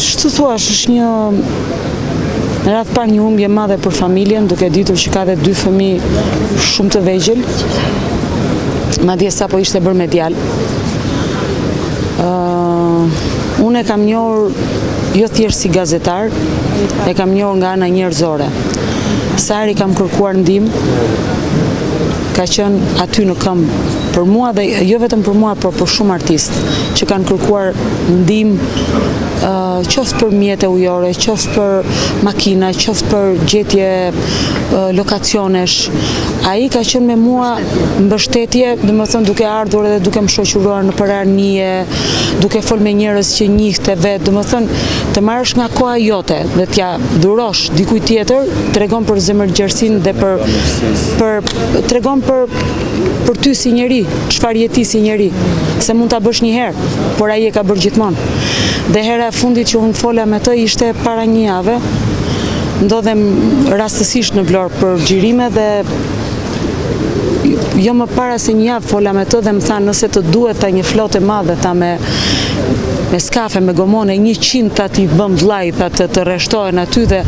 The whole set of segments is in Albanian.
Ç'të thuash, është një radhë parë një humbje madhe për familjen, duke ditur që ka dhe 2 fëmijë shumë të vegjël, madje sapo ishte bërë me djalë. Unë e kam njohur jo thjesht si gazetar, e kam njohur nga ana njerëzore. Sa herë kam kërkuar ndihmë, ka qenë aty në këmbë për mua dhe jo vetëm për mua, por për shumë artistë që kanë kërkuar ndihmë, qoftë për mjete ujore, qoftë për makina, qoftë për gjetje lokacionesh. Ai ka qenë me mua mbështetje, domethënë duke ardhur edhe duke më shoqëruar në përarnie, duke fol me njerëz që njihte vetë, domethënë të marrësh nga koha jote dhe t'ja dhurosh dikujt tjetër, tregon për zemërgjersinë dhe tregon për ty si njeri, çfarë jeti si njeri, se mund ta bësh një herë, por ai e ka bërë gjithmonë. Dhe hera e fundit që unë fola me të ishte para një jave, ndodhem rastësisht në Vlorë për xhirime dhe jo më para se një javë fola me të dhe më tha nëse të duhet ta një flotë e madhe ta me skafe, me gomone, 100 ta t'i bëm vllai, ta të rreshtohen aty dhe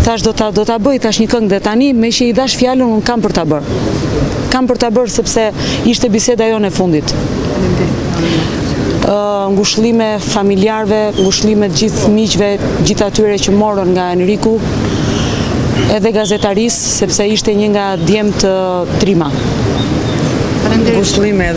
thash do ta bëj tash një këngë dhe tani me që i dash fjalën unë kam për ta bërë. Kam për ta bërë sepse ishte biseda jone e fundit. Ngushëllime familjarve, ngushëllime gjithë miqve, gjithë atyre që morën nga Enriku, edhe gazetarisë, sepse ishte një nga djemt Trima. Ngushëllime